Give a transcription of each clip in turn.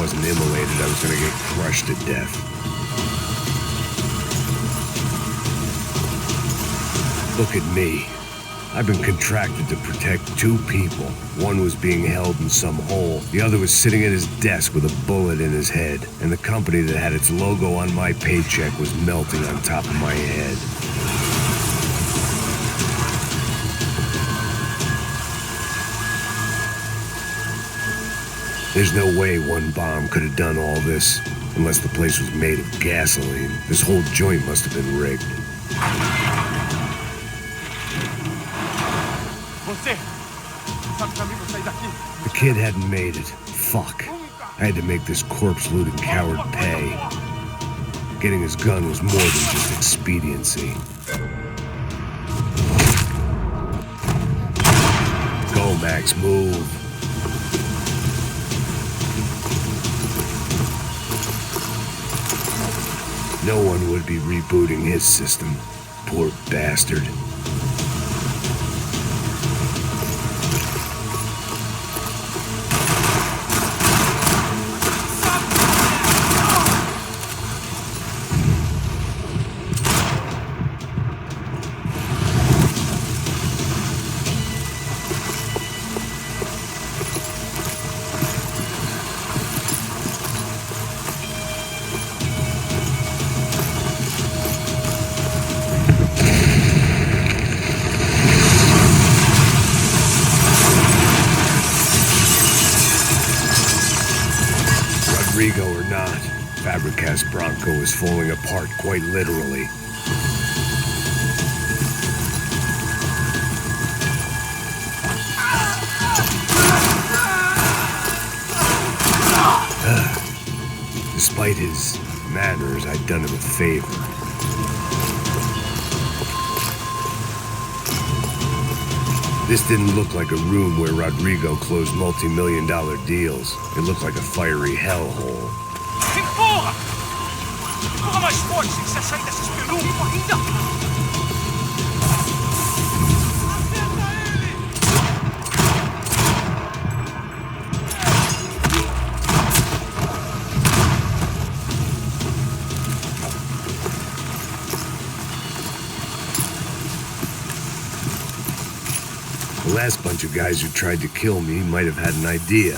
wasn't immolated, I was gonna get crushed to death. Look at me. I've been contracted to protect two people. One was being held in some hole. The other was sitting at his desk with a bullet in his head. And the company that had its logo on my paycheck was melting on top of my head. There's no way one bomb could have done all this, unless the place was made of gasoline. This whole joint must have been rigged. The kid hadn't made it. Fuck. I had to make this corpse-looting coward pay. Getting his gun was more than just expediency. Go, Max, move. No one would be rebooting his system. Poor bastard. Rodrigo or not, Fabricas Bronco is falling apart quite literally. Despite his manners, I'd done him a favor. This didn't look like a room where Rodrigo closed multi-million-dollar deals. It looked like a fiery hellhole. Empurra! Empurra mais forte se quiser sair dessa espelunca ainda! The last bunch of guys who tried to kill me might have had an idea.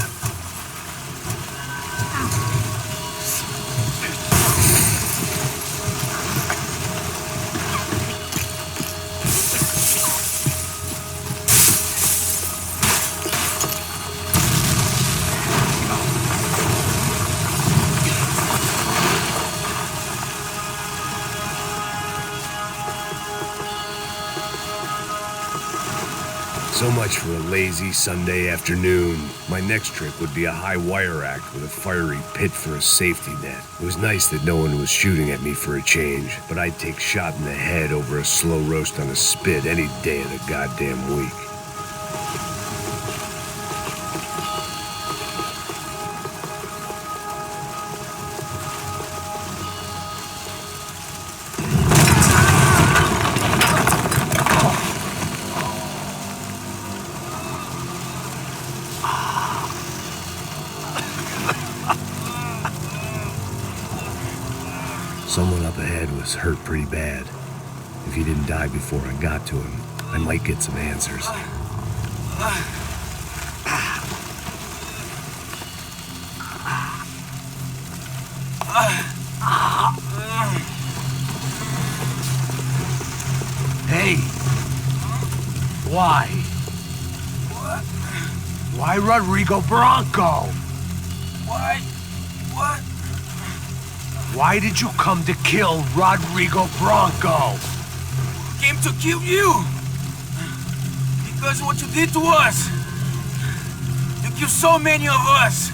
So much for a lazy Sunday afternoon. My next trick would be a high wire act with a fiery pit for a safety net. It was nice that no one was shooting at me for a change, but I'd take shot in the head over a slow roast on a spit any day of the goddamn week. Someone up ahead was hurt pretty bad. If he didn't die before I got to him, I might get some answers. Hey! Why? What? Why Rodrigo Bronco? Why? What? Why did you come to kill Rodrigo Bronco? Came to kill you! Because of what you did to us! You killed so many of us!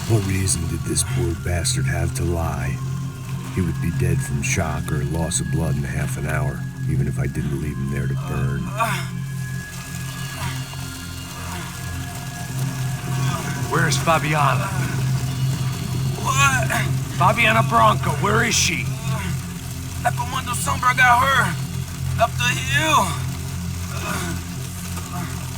What reason did this poor bastard have to lie? He would be dead from shock or loss of blood in half an hour, even if I didn't leave him there to burn. Where's Fabiana? What? Fabiana Bronco, where is she? That Commando Sombra got her! Up the hill!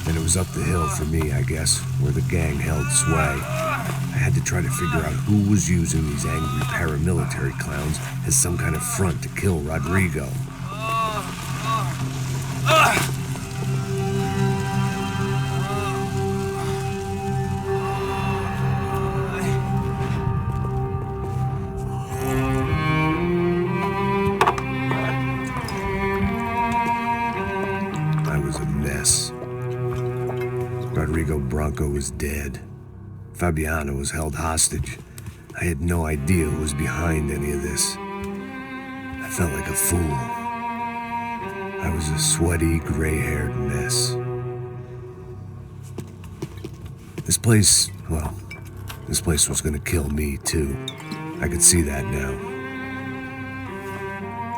And it was up the hill for me, I guess, where the gang held sway. I I had to try to figure out who was using these angry paramilitary clowns as some kind of front to kill Rodrigo. I was a mess. Rodrigo Branco was dead. Fabiana was held hostage. I had no idea who was behind any of this. I felt like a fool. I was a sweaty, gray-haired mess. This place was gonna kill me too. I could see that now.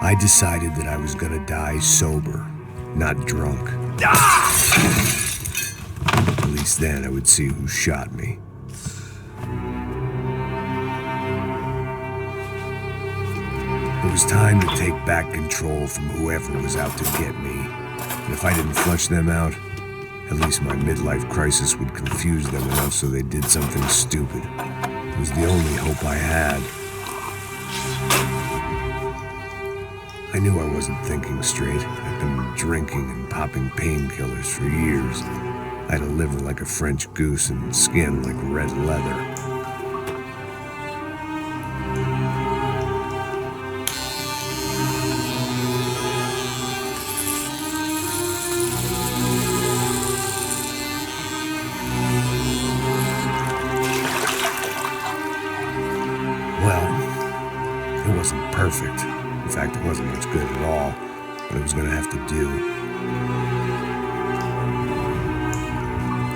I decided that I was gonna die sober, not drunk. At least then I would see who shot me. It was time to take back control from whoever was out to get me. And if I didn't flush them out, at least my midlife crisis would confuse them enough so they did something stupid. It was the only hope I had. I knew I wasn't thinking straight. I'd been drinking and popping painkillers for years. I had a liver like a French goose and skin like red leather. It wasn't perfect. In fact, it wasn't much good at all, but it was going to have to do.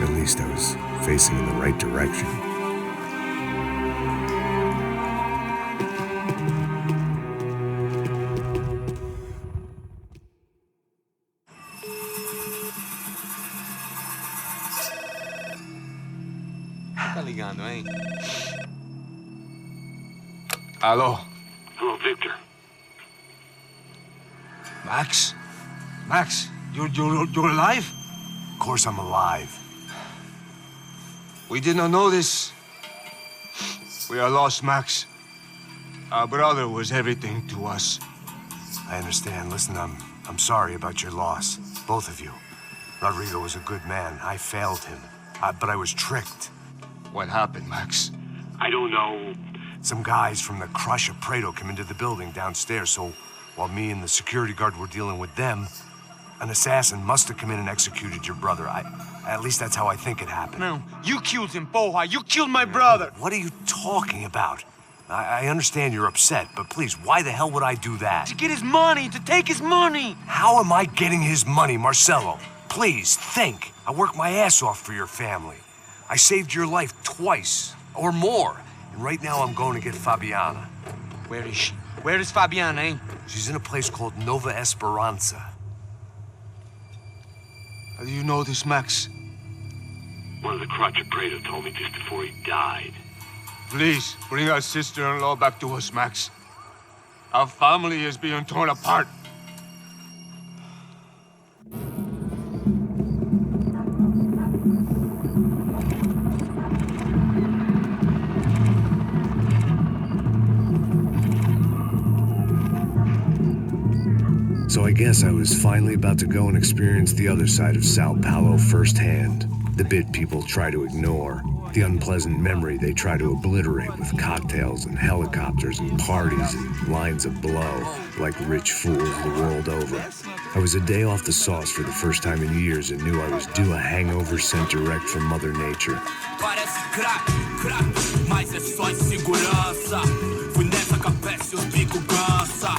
At least I was facing in the right direction. Tá ligando, hein? Alô? Hello, Victor. Max? Max, you're alive? Of course I'm alive. We did not know this. We are lost, Max. Our brother was everything to us. I understand. Listen, I'm sorry about your loss. Both of you. Rodrigo was a good man. I failed him. But I was tricked. What happened, Max? I don't know. Some guys from the Crush of Prado came into the building downstairs, so while me and the security guard were dealing with them, an assassin must have come in and executed your brother. At least that's how I think it happened. No, you killed him, Porra. You killed my brother. What are you talking about? I understand you're upset, but please, why the hell would I do that? To get his money, to take his money. How am I getting his money, Marcelo? Please, think. I worked my ass off for your family. I saved your life twice, or more. And right now I'm going to get Fabiana. Where is she? Where is Fabiana, eh? She's in a place called Nova Esperanza. How do you know this, Max? One of the Crotch of Prado told me just before he died. Please, bring our sister-in-law back to us, Max. Our family is being torn apart. So I guess I was finally about to go and experience the other side of Sao Paulo firsthand. The bit people try to ignore. The unpleasant memory they try to obliterate with cocktails and helicopters and parties and lines of blow, like rich fools the world over. I was a day off the sauce for the first time in years and knew I was due a hangover sent direct from Mother Nature. Parece crack, mas é só insegurança. Fui nessa capeste, os bico cansa.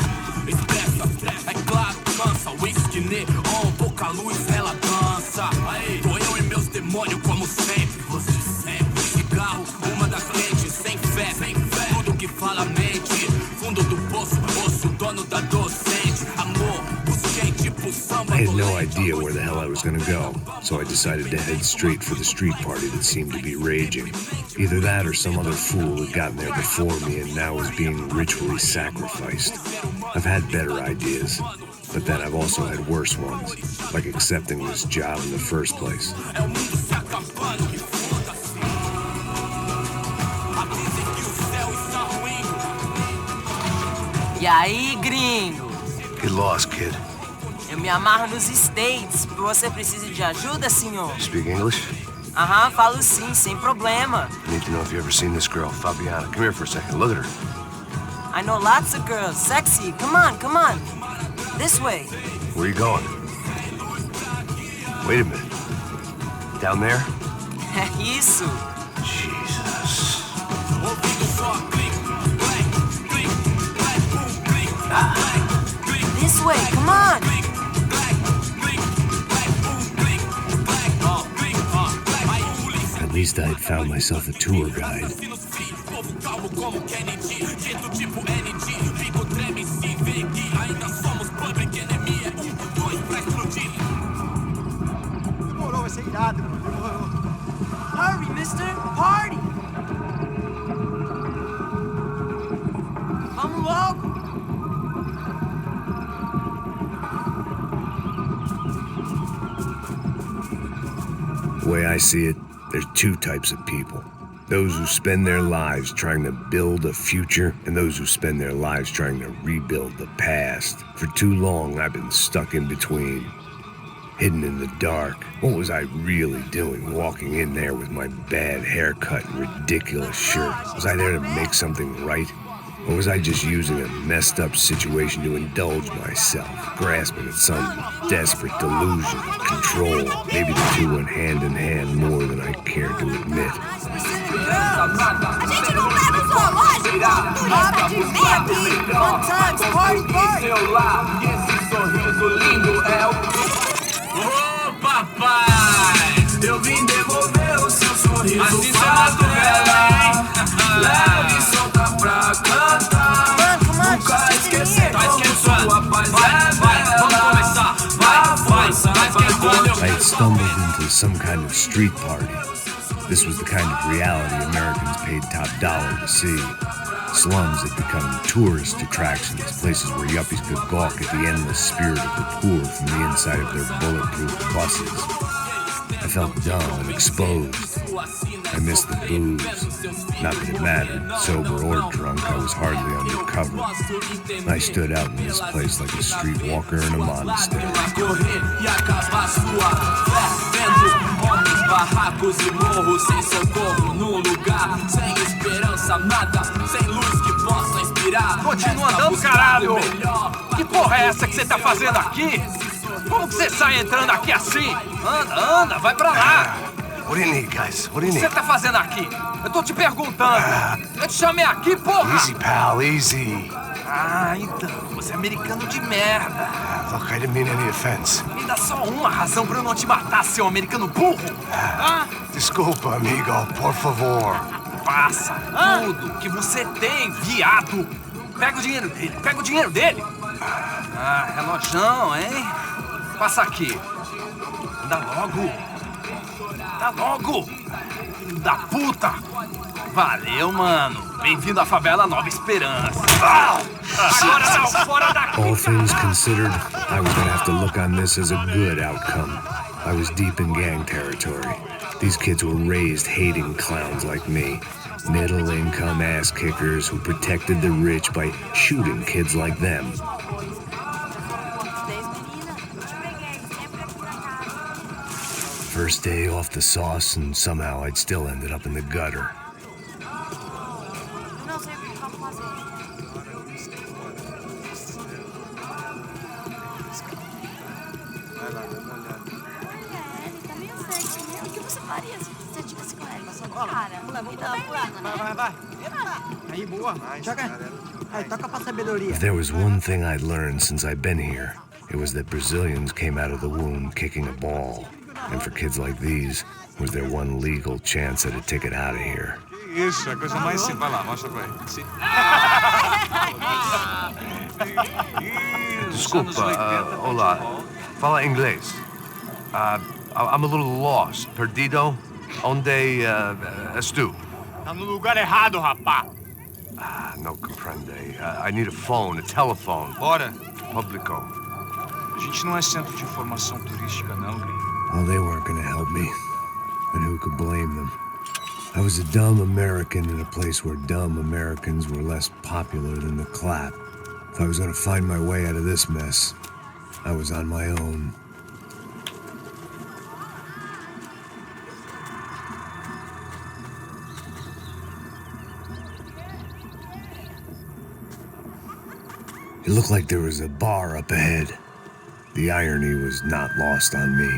Expressa, é claro, cansa. Whisky, neon, pouca luz, ela dança. Tô eu e meus demônios como sempre. Você sempre. Cigarro, uma das lentes, sem fé. Tudo que fala mente. Fundo do poço, osso, dono da docente. Amor, urgente, pro samba. I had no idea where the hell I was gonna go, so I decided to head straight for the street party that seemed to be raging. Either that or some other fool had gotten there before me and now was being ritually sacrificed. I've had better ideas, but then I've also had worse ones, like accepting this job in the first place. E aí, gringo? Get lost, kid. Eu me amarro nos States. Você precisa de ajuda, senhor? Speak English? Aham, falo sim, sem problema. I need to know if you ever seen this girl, Fabiana. Come here for a second. Look at her. I know lots of girls. Sexy. Come on, come on. This way. Where are you going? Wait a minute. Down there? Isso. Jesus. This way, come on. At least I'd found myself a tour guide. Hurry, mister. Party. Vamos logo. The way I see it, there's two types of people. Those who spend their lives trying to build a future, and those who spend their lives trying to rebuild the past. For too long, I've been stuck in between, hidden in the dark. What was I really doing walking in there with my bad haircut and ridiculous shirt? Was I there to make something right? Or was I just using a messed up situation to indulge myself, grasping at some desperate delusion of control? Maybe the two went hand in hand more than I cared to admit. A gente não leva o zoológico como turista de merda. Fun times, party, party. Esse sorriso lindo é o... Ô, papai, eu vim devolver o seu sorriso. Assim favela, leve e solta pra cantar. Nunca esquecendo sua paz é bela. I had stumbled into some kind of street party. This was the kind of reality Americans paid top dollar to see. Slums had become tourist attractions, places where yuppies could gawk at the endless spirit of the poor from the inside of their bulletproof buses. I felt dumb and exposed. I missed the booze. Not that it mattered, sober or drunk, I was hardly undercover. I stood out in this place like a streetwalker in a monastery. Barracos e morros sem socorro num lugar sem esperança, nada, sem luz que possa inspirar. Continua andando, caralho! Que porra é essa que você tá fazendo aqui? Como que você sai entrando aqui assim? Anda, anda, vai pra lá! What do you need, guys? What do you O que need? você tá fazendo aqui? Eu tô te perguntando! Eu te chamei aqui, porra! Easy, pal, easy. Ah, então, você é americano de merda! Look, I didn't mean any offense. Me dá só uma razão pra eu não te matar, seu americano burro! Desculpa, amigo, por favor. Passa tudo que você tem, viado! Pega o dinheiro dele, pega o dinheiro dele! Ah, relojão, hein? Passa aqui. Dá logo! Dá logo! Filho da puta! Valeu, mano! Bem-vindo à favela Nova Esperança! Agora não, fora daqui! All things considered, I was gonna have to look on this as a good outcome. I was deep in gang territory. These kids were raised hating clowns like me. Middle-income ass-kickers who protected the rich by shooting kids like them. First day off the sauce, and somehow I'd still ended up in the gutter. If there was one thing I'd learned since I'd been here, it was that Brazilians came out of the womb kicking a ball. And for kids like these, was their one legal chance at a ticket out of here. Isso, é a coisa mais simples. Vai lá, mostra pra ele. Sim. Desculpa, olá. Fala inglês. I'm a little lost. Perdido? Onde és tu? Tá no lugar errado, rapá. No comprende. I need a phone, a telephone. Bora. Publico. A gente não é centro de informação turística, não, gringo. Well, they weren't gonna help me. And who could blame them? I was a dumb American in a place where dumb Americans were less popular than the clap. If I was gonna find my way out of this mess, I was on my own. It looked like there was a bar up ahead. The irony was not lost on me.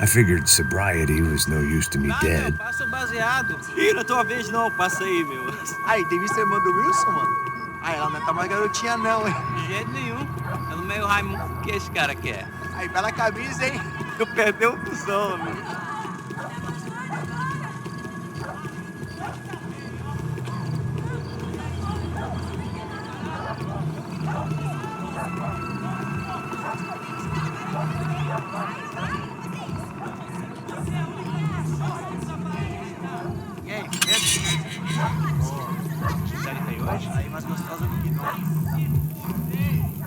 I figured sobriety was no use to me dead. Passa o baseado. Ih, não é tua vez não, passa aí, meu. Aí, tem visto a irmã do Wilson, mano? Aí, ela não tá mais garotinha não, hein? De jeito nenhum. É no meio Raimundo. O que esse cara quer? Aí, bela camisa, hein? Tu perdeu o fusão, meu. E aí, hoje? Aí, mais gostosa do que nós.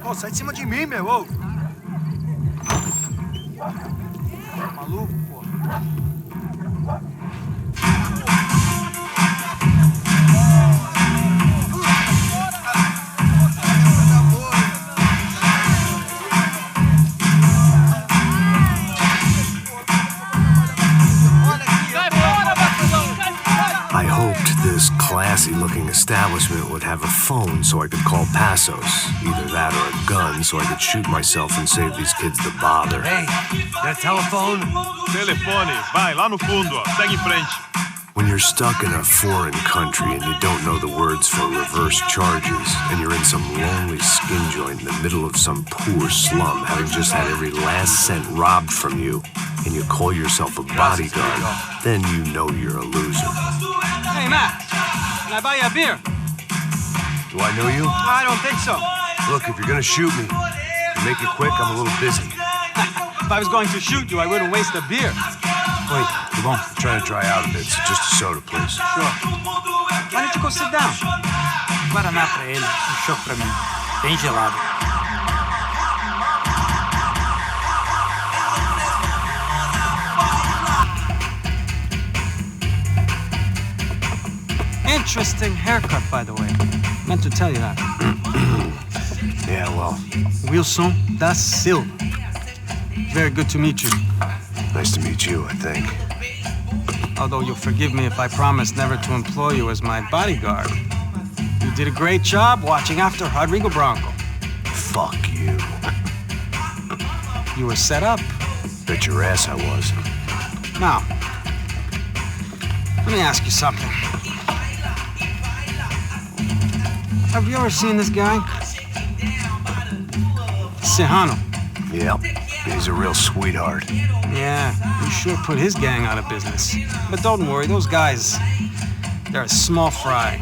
Ô, sai de cima de mim, meu, ô! Maluco, pô. I hoped this classy-looking establishment would have a phone so I could call Passos. Either that or a gun so I could shoot myself and save these kids the bother. Hey, that telephone? Telefone, vai, lá no fundo, ó. Segue em frente. When you're stuck in a foreign country and you don't know the words for reverse charges, and you're in some lonely skin joint in the middle of some poor slum, having just had every last cent robbed from you, and you call yourself a bodyguard, then you know you're a loser. Hey, Matt, can I buy you a beer? Do I know you? I don't think so. Look, if you're gonna shoot me, make it quick, I'm a little busy. If I was going to shoot you, I wouldn't waste a beer. Wait, come on. I'm trying to dry out a bit, so just a soda, please. Sure. Why don't you go sit down? Guaraná pra ele, choco pra mim. Bem gelado. Interesting haircut, by the way. Meant to tell you that. Yeah, well, Wilson da Silva. Very good to meet you. nice to meet you, I think. Although you'll forgive me if I promise never to employ you as my bodyguard. You did a great job watching after Rodrigo Branco. Fuck you. You were set up. Bet your ass I was. Now, let me ask you something. Have you ever seen this guy? Sejano. Yep, he's a real sweetheart. Yeah, you sure put his gang out of business. But don't worry, those guys, they're a small fry.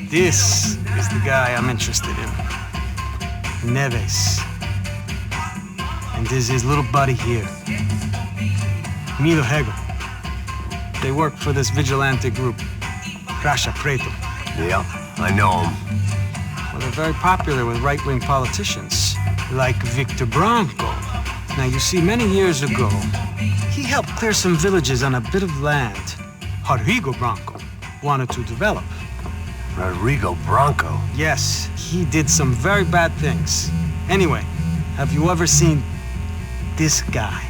This is the guy I'm interested in. Neves. And this is his little buddy here. Milo Hegel. They work for this vigilante group, Crasha Preto. Yep, I know him. Well, they're very popular with right-wing politicians, like Victor Branco. Now, you see, many years ago, he helped clear some villages on a bit of land Rodrigo Branco wanted to develop. Rodrigo Branco? Yes, he did some very bad things. Anyway, have you ever seen this guy?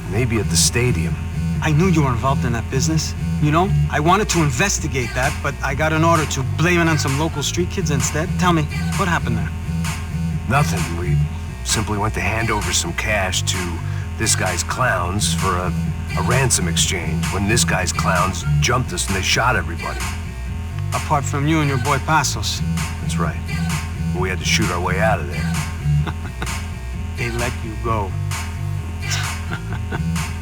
Maybe at the stadium. I knew you were involved in that business. You know, I wanted to investigate that, but I got an order to blame it on some local street kids instead. Tell me, what happened there? Nothing. We simply went to hand over some cash to this guy's clowns for a ransom exchange when this guy's clowns jumped us and they shot everybody. Apart from you and your boy Passos. That's right. We had to shoot our way out of there. They let you go.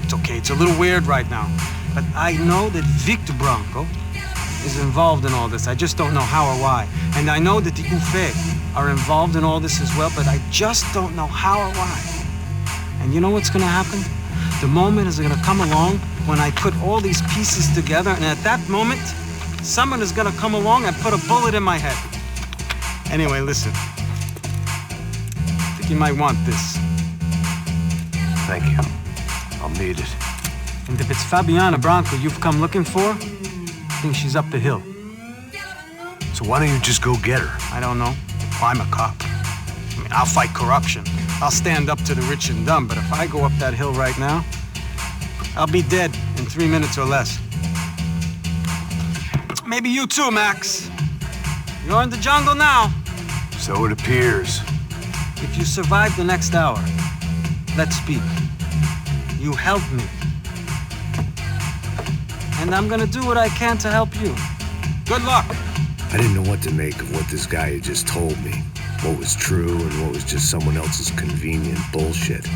It's okay, it's a little weird right now. But I know that Victor Branco is involved in all this. I just don't know how or why. And I know that the UFE are involved in all this as well, but I just don't know how or why. And you know what's gonna happen? The moment is gonna come along when I put all these pieces together, and at that moment, someone is gonna come along and put a bullet in my head. Anyway, listen. I think you might want this. Thank you. I'll need it. And if it's Fabiana Branco you've come looking for, I think she's up the hill. So why don't you just go get her? I don't know. I'm a cop. I mean, I'll fight corruption. I'll stand up to the rich and dumb, but if I go up that hill right now, I'll be dead in 3 minutes or less. Maybe you too, Max. You're in the jungle now. So it appears. If you survive the next hour, let's speak. You help me. And I'm gonna do what I can to help you. Good luck. I didn't know what to make of what this guy had just told me. What was true and what was just someone else's convenient bullshit.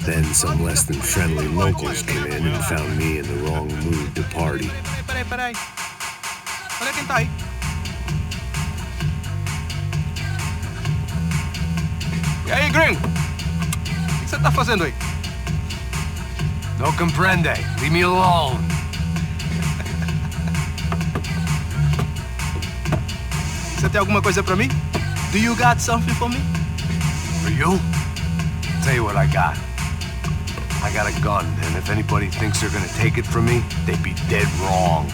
Then some less than friendly locals came in and found me in the wrong mood to party. Peraí. Olha quem tá aí. E aí, gringo? O que você tá fazendo aí? No comprende. Leave me alone. Você tem alguma coisa pra mim? Do you got something for me? For you? Tell you what I got. I got a gun, and if anybody thinks they're gonna take it from me, they'd be dead wrong.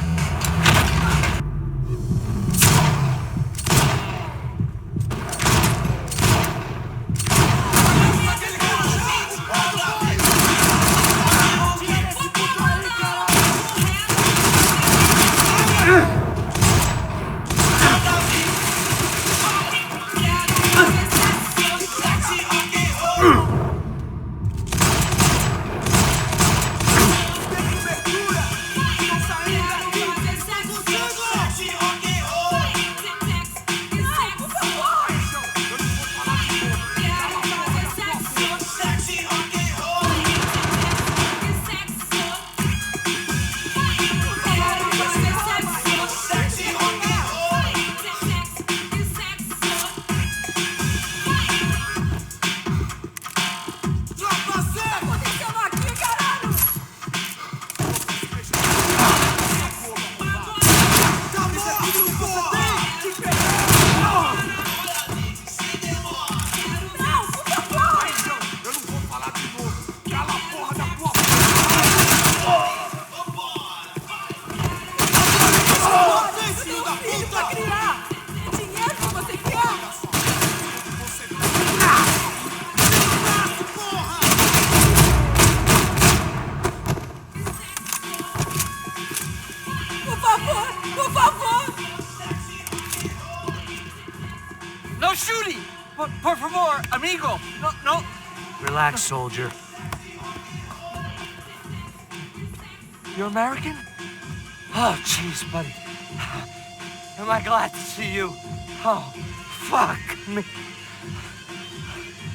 No shooting! Por favor, amigo! No. Relax, soldier. You're American? Oh, jeez, buddy. Am I glad to see you? Oh, fuck me.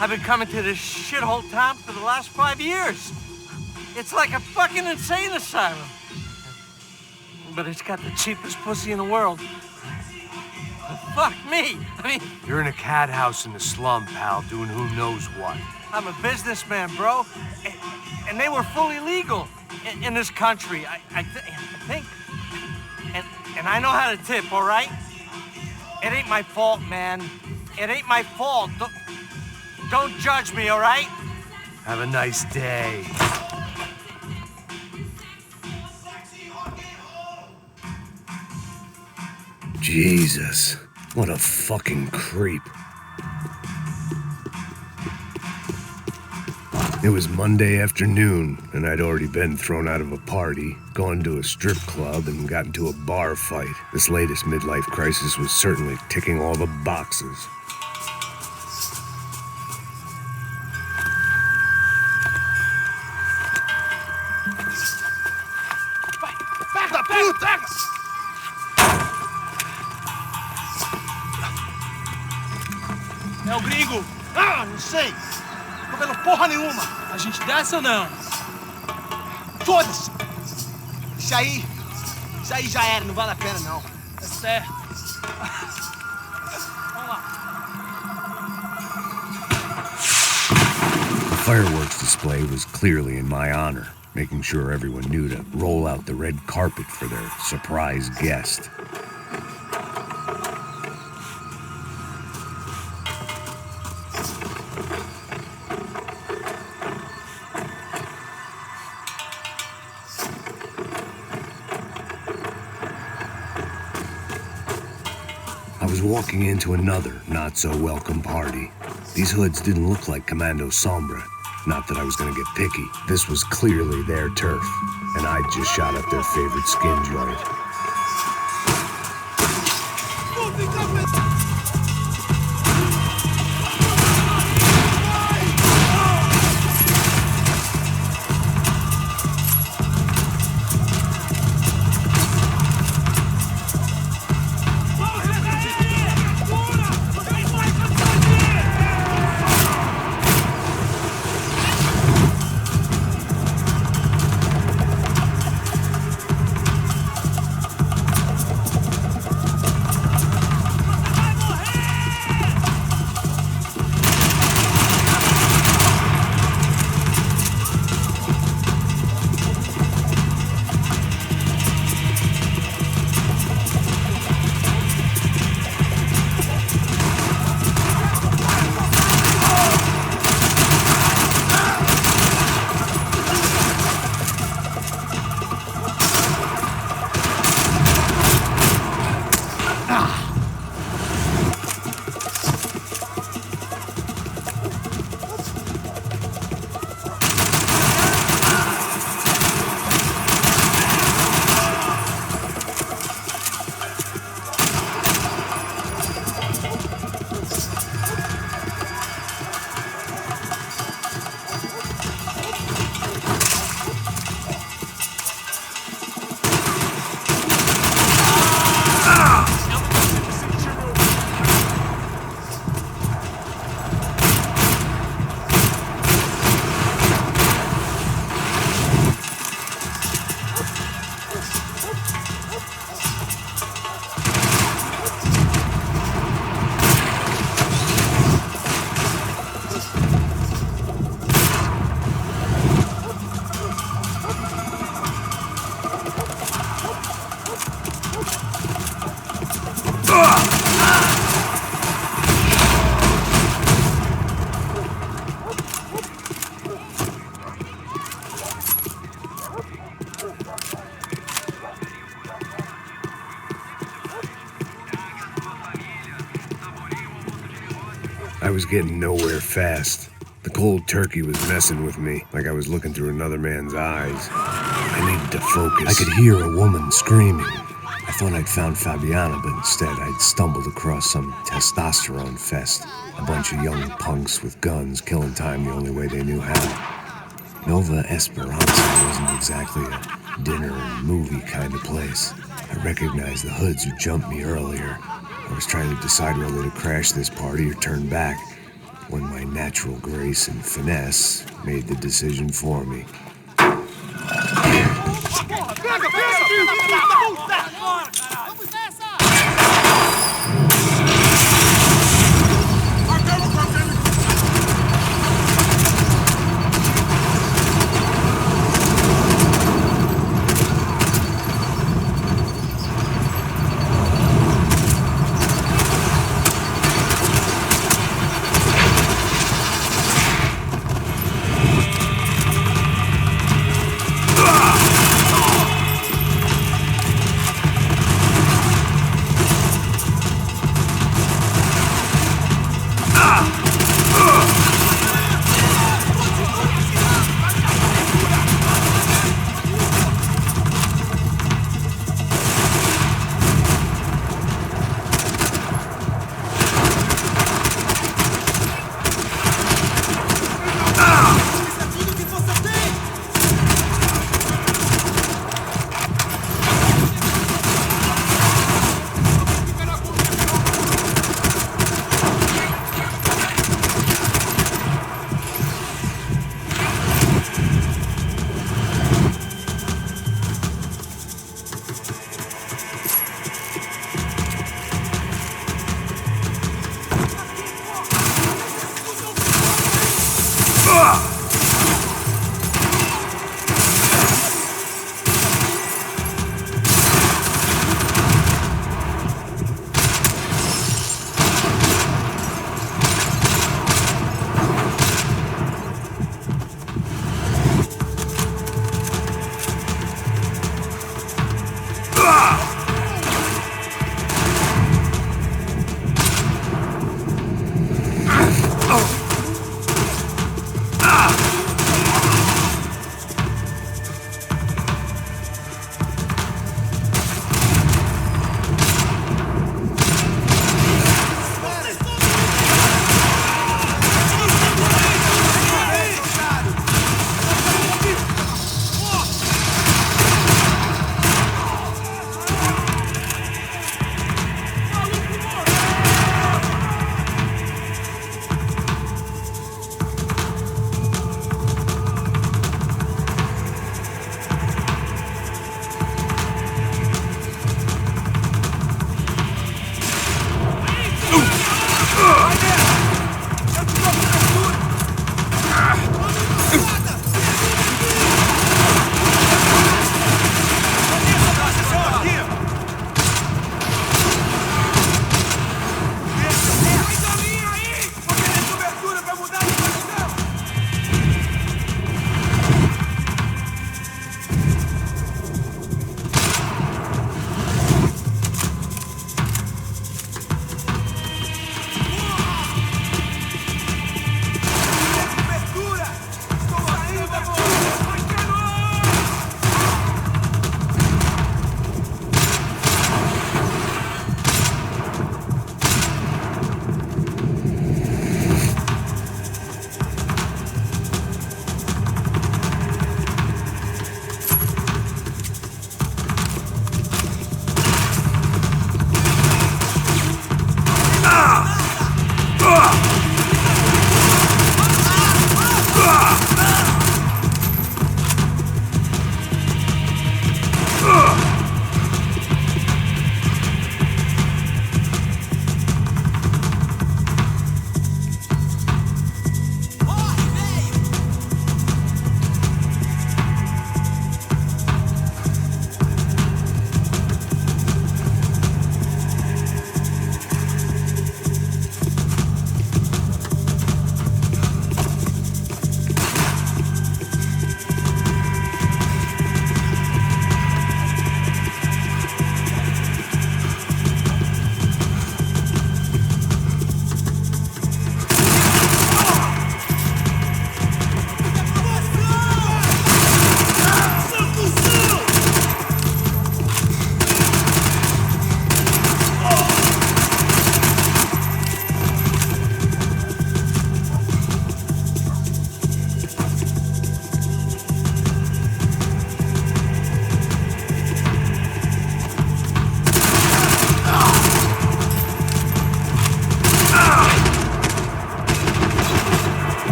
I've been coming to this shithole town for the last 5 years. It's like a fucking insane asylum. But it's got the cheapest pussy in the world. Fuck me. I mean... You're in a cat house in the slum, pal, doing who knows what. I'm a businessman, bro. And they were fully legal in this country. I think... And I know how to tip, all right? It ain't my fault, man. It ain't my fault. Don't judge me, all right? Have a nice day. Jesus, what a fucking creep. It was Monday afternoon, and I'd already been thrown out of a party, gone to a strip club, and got into a bar fight. This latest midlife crisis was certainly ticking all the boxes. É o gringo! Ah, não sei! Tô vendo porra nenhuma! A gente desce ou não? Foda-se! Isso aí já era, não vale a pena não. É certo. Vamos lá. The fireworks display was clearly in my honor, making sure everyone knew to roll out the red carpet for their surprise guest. was walking into another not-so-welcome party. These hoods didn't look like Commando Sombra. Not that I was gonna get picky. This was clearly their turf, and I'd just shot up their favorite skin joint. I was getting nowhere fast. The cold turkey was messing with me, like I was looking through another man's eyes. I needed to focus. I could hear a woman screaming. I thought I'd found Fabiana, but instead I'd stumbled across some testosterone fest. A bunch of young punks with guns killing time the only way they knew how. Nova Esperanza wasn't exactly a dinner and movie kind of place. I recognized the hoods who jumped me earlier. I was trying to decide whether to crash this party or turn back, when my natural grace and finesse made the decision for me.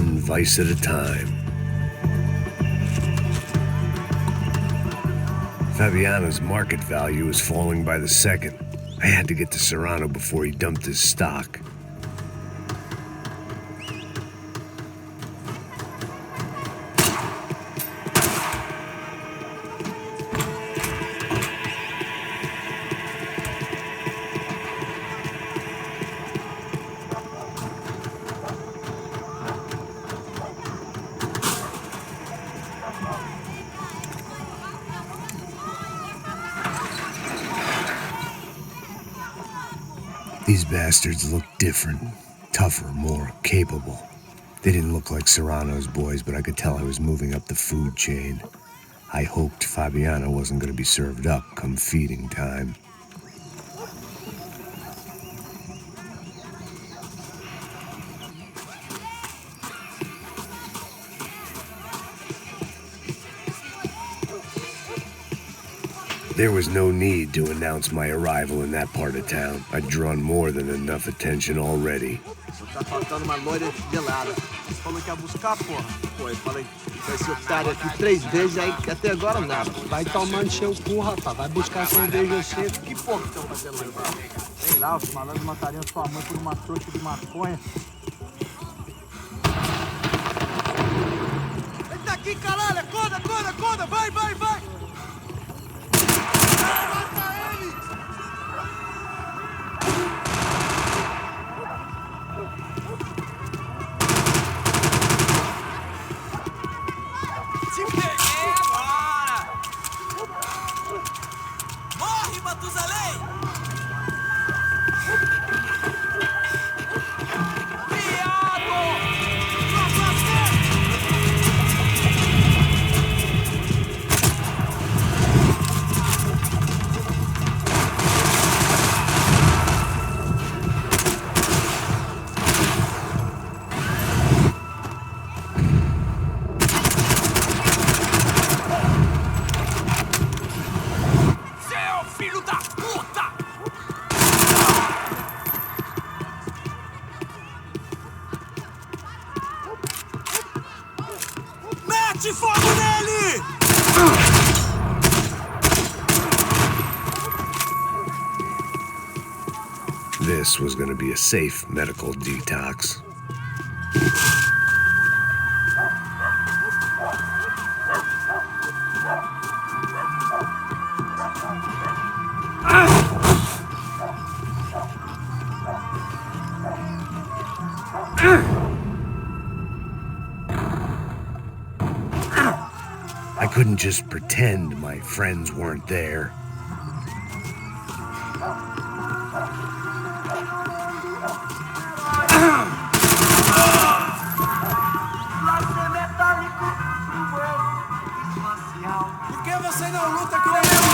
one vice at a time. Fabiano's market value was falling by the second. I had to get to Serrano before he dumped his stock. These bastards looked different, tougher, more capable. They didn't look like Serrano's boys, but I could tell I was moving up the food chain. I hoped Fabiano wasn't going to be served up come feeding time. There was no need to announce my arrival in that part of town. I'd drawn more than enough attention already. Tá faltando uma loira gelada. Você falou que ia buscar, porra? Pô, eu falei que esse otário aqui 3 vezes, aí até agora nada. Vai tomando seu cu, rapaz. Vai buscar cerveja cedo. Que porra que estão fazendo lá? Sei lá, os malandros matariam sua mãe por uma trouxa de maconha. Ele tá aqui, caralho! Acorda, acorda, acorda! Vai, vai, vai! Mata ele! Te peguei agora! Morre, Matusalém! Viado! Seu filho da puta! Mete fogo nele! This was going to be a safe medical detox. I couldn't just pretend my friends weren't there. Por que você não luta que nem eu?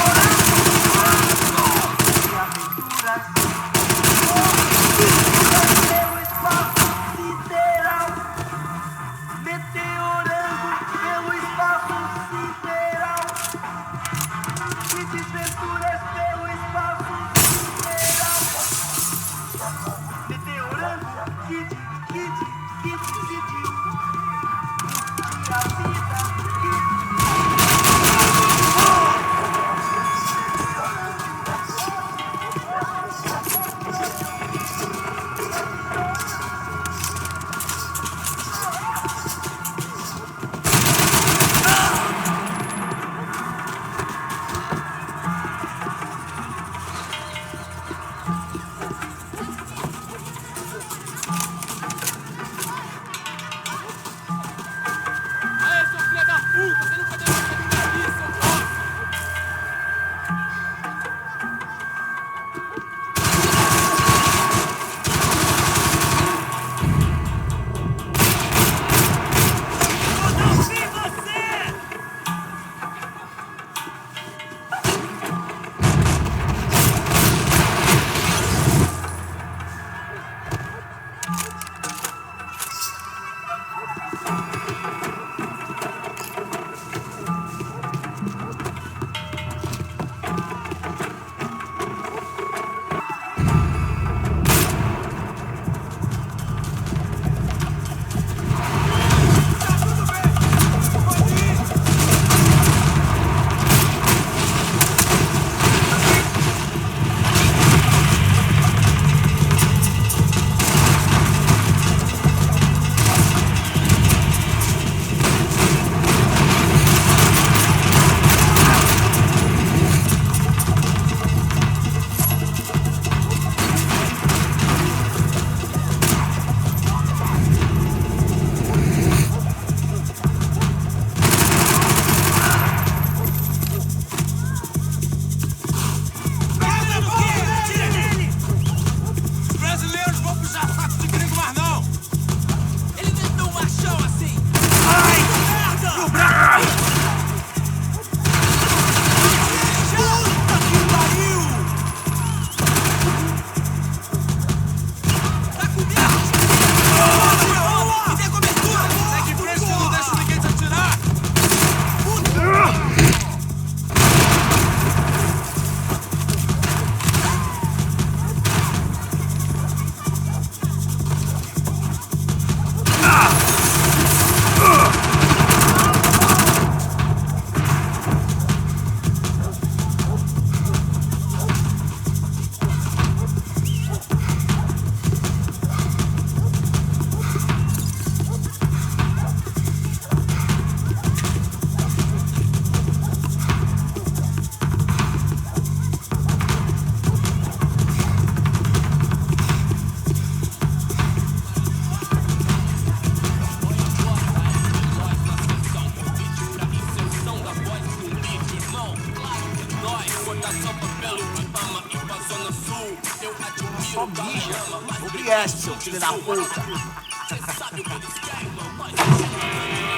filho da puta!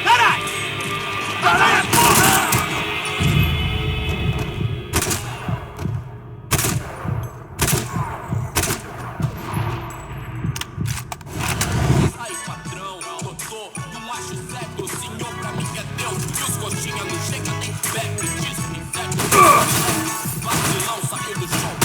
Caralho! Caralho, porra! Aí, patrão, botou no macho cego, o senhor pra mim é Deus. E os coxinha não chega nem perto disso, me segue. Vacilão saiu do chão.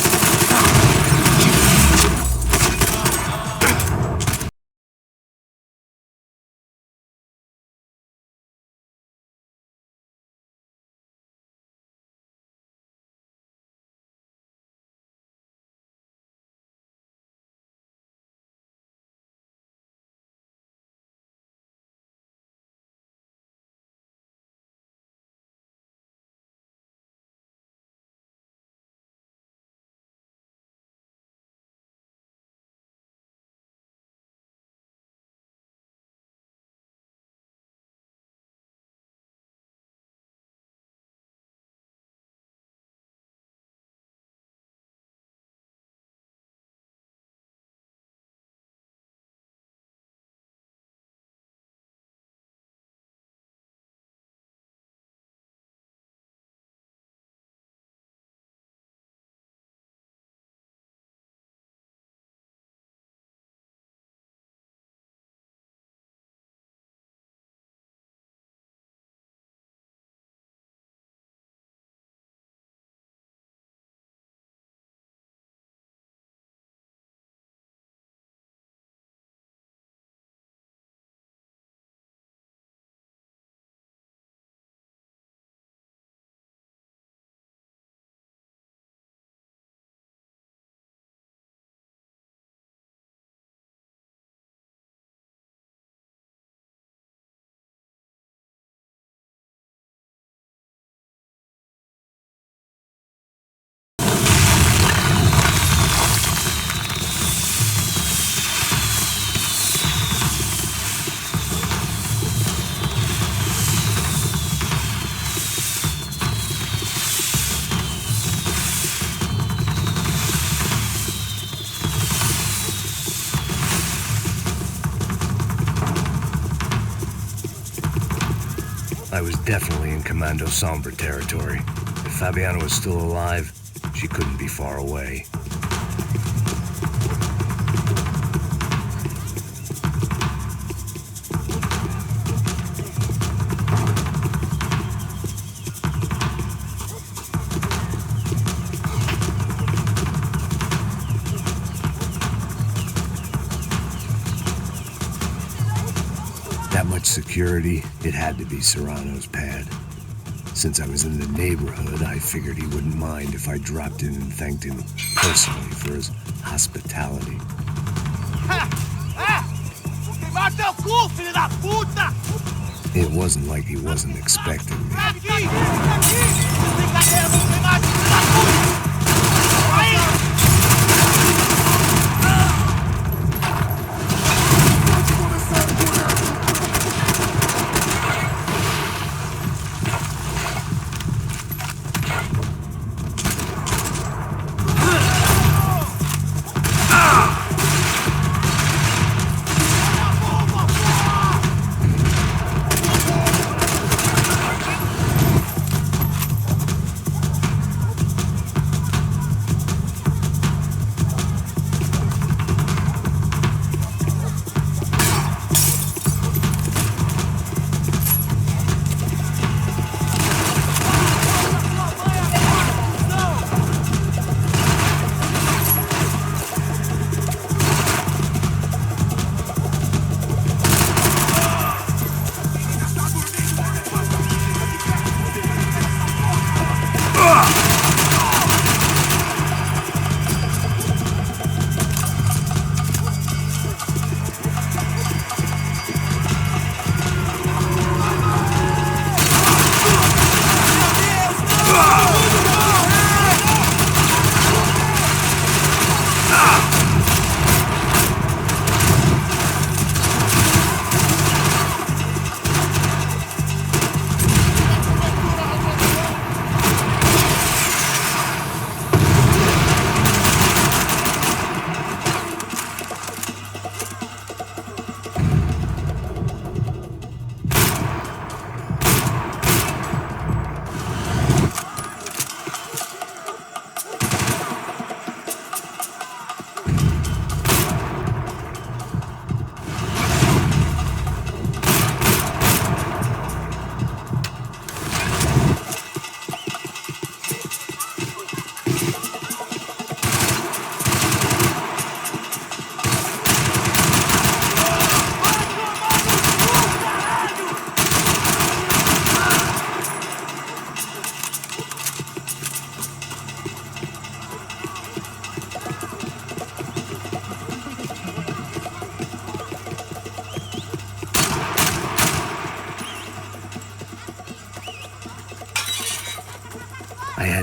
I was definitely in Commando Sombra territory. If Fabiana was still alive, she couldn't be far away. That much security, it had to be Serrano's pad. Since I was in the neighborhood, I figured he wouldn't mind if I dropped in and thanked him personally for his hospitality. Vou queimar teu cu, filho da puta! It wasn't like he wasn't expecting me. Aqui! Brincadeira, vou queimar, filho da puta! Aí!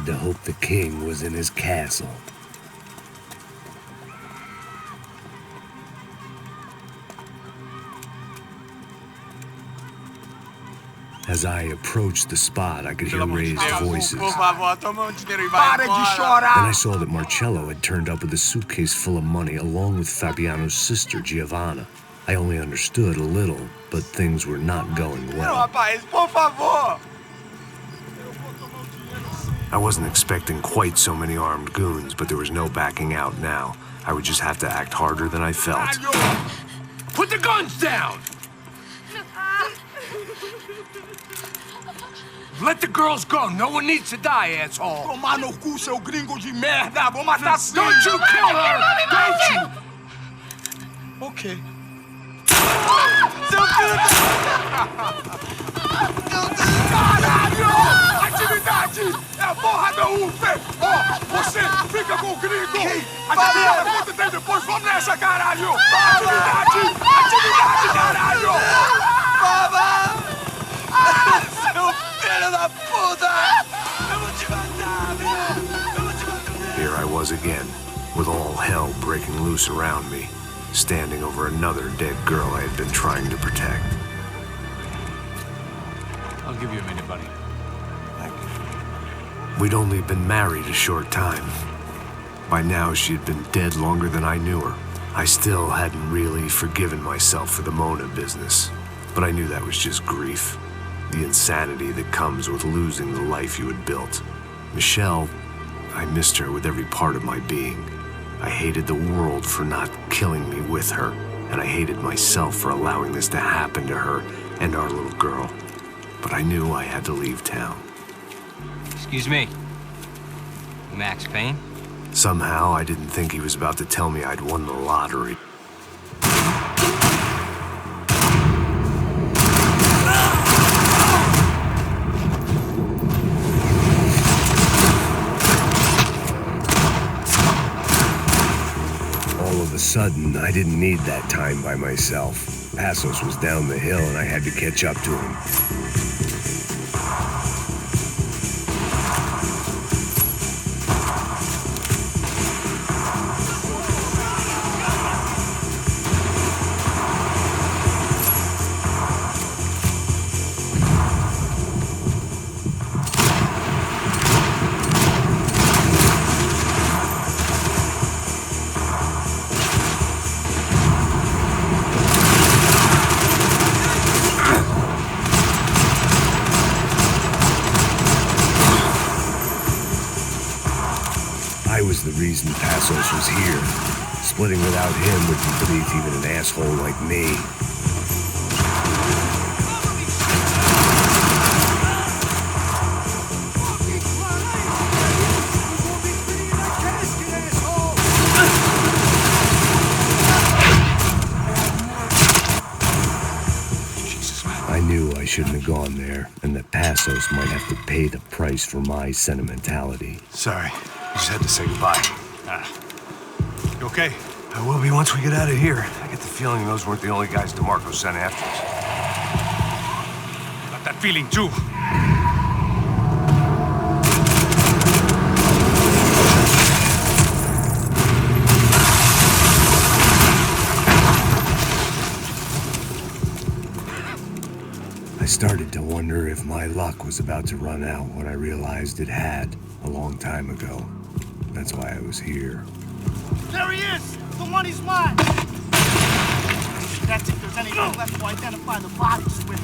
to hope the king was in his castle. As I approached the spot, I could hear raised voices. Then I saw that Marcello had turned up with a suitcase full of money along with Fabiano's sister, Giovanna. I only understood a little, but things were not going well. I wasn't expecting quite so many armed goons, but there was no backing out now. I would just have to act harder than I felt. Put the guns down! Let the girls go. No one needs to die, asshole. Tomar no cu, seu gringo de merda! Vou matar sim! Don't you kill her! Don't you! Ok. Seu filho Caralho! Atividade! É a porra da UFE! Ó, você fica com o gringo! Adivinha quanto tem depois? Vamos nessa, caralho! Atividade! Atividade, caralho! Baba! Seu filho da puta! Eu vou te matar, meu! Eu vou te matar! Here I was again, with all hell breaking loose around me, standing over another dead girl I had been trying to protect. I'll give you a minute, buddy. Thank you. We'd only been married a short time. By now, she had been dead longer than I knew her. I still hadn't really forgiven myself for the Mona business, but I knew that was just grief. The insanity that comes with losing the life you had built. Michelle, I missed her with every part of my being. I hated the world for not killing me with her, and I hated myself for allowing this to happen to her and our little girl. But I knew I had to leave town. Excuse me. Max Payne? Somehow, I didn't think he was about to tell me I'd won the lottery. All of a sudden, I didn't need that time by myself. Passos was down the hill and I had to catch up to him. I was the reason Passos was here. Splitting without him would be beneath even an asshole like me. I knew I shouldn't have gone there, and that Passos might have to pay the price for my sentimentality. Sorry. I just had to say goodbye. You okay? I will be once we get out of here. I get the feeling those weren't the only guys DeMarco sent after us. Got that feeling too. I started to wonder if my luck was about to run out when I realized it had a long time ago. That's why I was here. There he is! The money's mine! That's if there's anything left to identify the bodies with.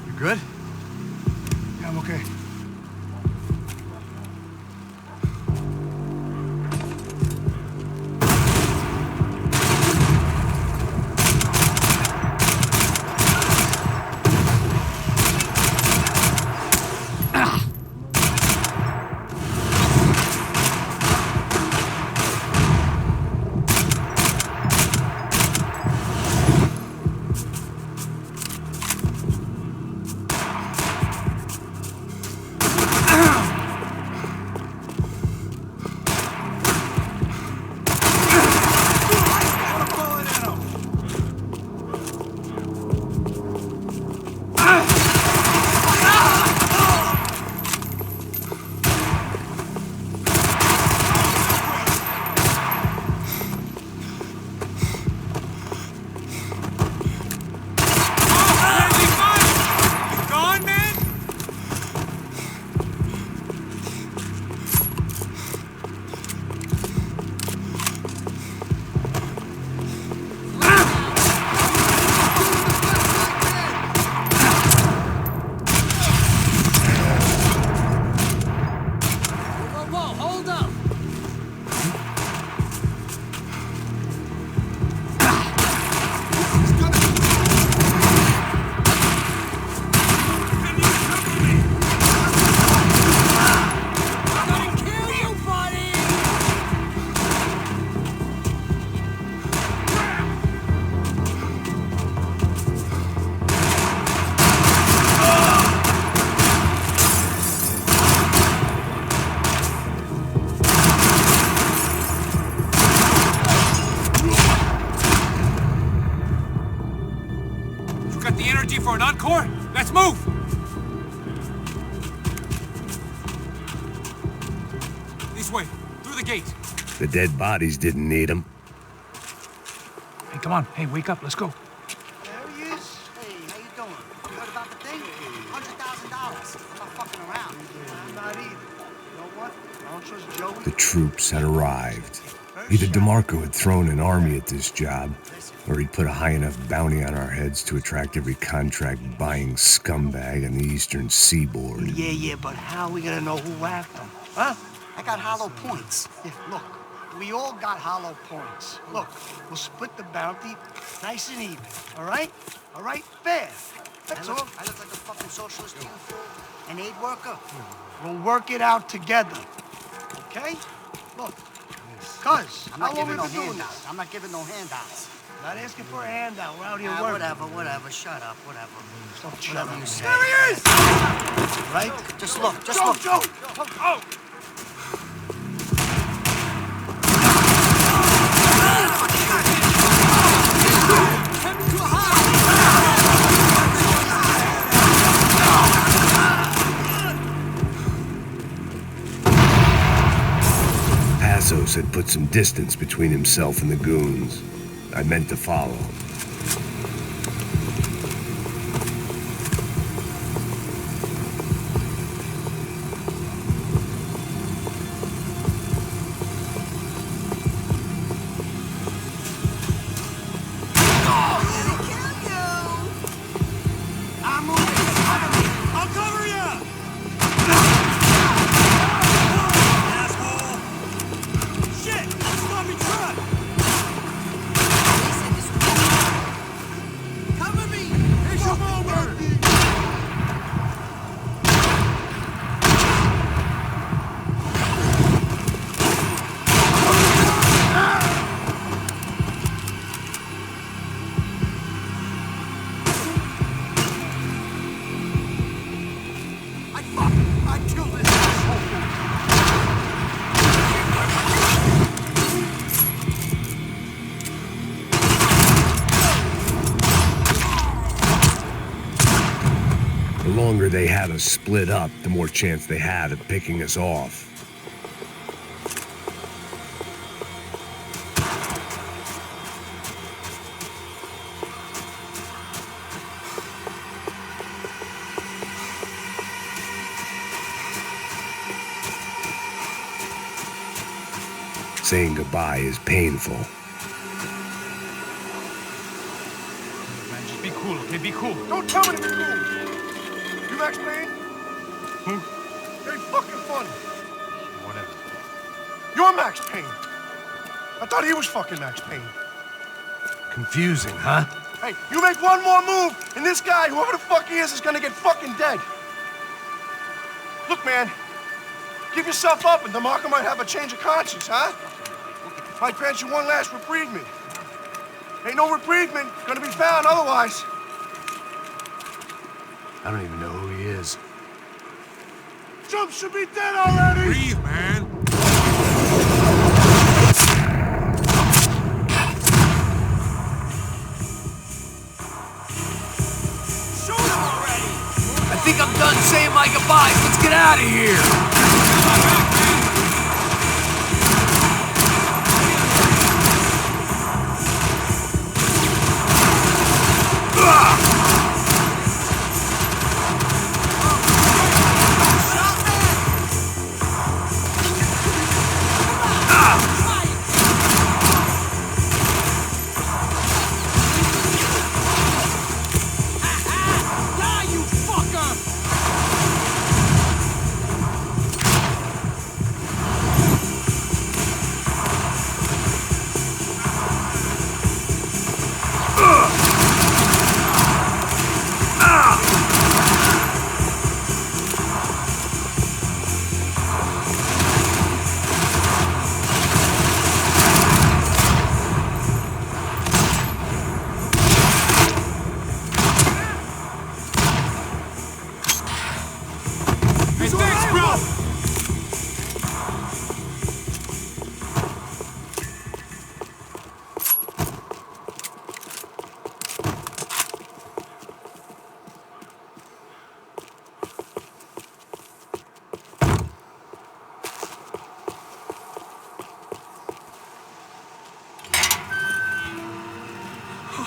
You good? Yeah, I'm okay. Court, let's move! This way, through the gate. The dead bodies didn't need them. Hey, come on. Hey, wake up. Let's go. There he is. Hey, how you doing? You heard about the thing? $100,000. I'm not fucking around. I'm not either. You know what? I don't trust Joey. The troops had arrived. Either DeMarco had thrown an army at this job, or he'd put a high enough bounty on our heads to attract every contract-buying scumbag on the eastern seaboard. Yeah, but how are we gonna know who whacked them? Huh? I got hollow points. Yeah, look, we all got hollow points. Look, we'll split the bounty nice and even, all right? All right? Fair. That's all. I look like a fucking socialist to you? An aid worker? We'll work it out together, okay? Look, cuz, how long have we been doing this? I'm not giving no handouts. Not asking for a handout. We're out here working. Whatever. Shut up. Whatever you say. There he is! Right? Just look. Joe! Oh! Passos had put some distance between himself and the goons. I meant to follow. The longer they had us split up, the more chance they had of picking us off. Saying goodbye is painful. Man, just be cool, okay? Be cool. Don't tell me to be cool. You Max Payne? Who? Ain't fucking funny. Whatever. You're Max Payne. I thought he was fucking Max Payne. Confusing, huh? Hey, you make one more move, and this guy, whoever the fuck he is gonna get fucking dead. Look, man, give yourself up, and DeMarco might have a change of conscience, huh? Might grant you one last reprievement. Ain't no reprievement gonna be found otherwise. I don't even know who he is. Jump should be dead already! Breathe, man. Shoot him already! I think I'm done saying my goodbyes. Let's get out of here.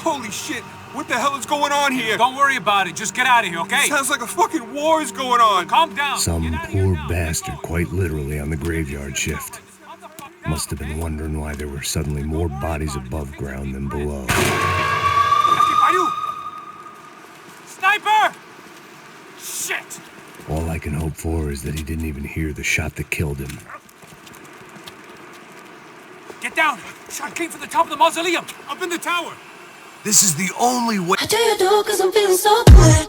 Holy shit! What the hell is going on here? Don't worry about it. Just get out of here, okay? Sounds like a fucking war is going on. Calm down. Some poor bastard quite literally on the graveyard shift. Must have been wondering why there were suddenly more bodies above ground than below. Sniper! Shit! All I can hope for is that he didn't even hear the shot that killed him. Get down! Shot came from the top of the mausoleum! Up in the tower! This is the only way. I do you do 'cause I'm feeling so good.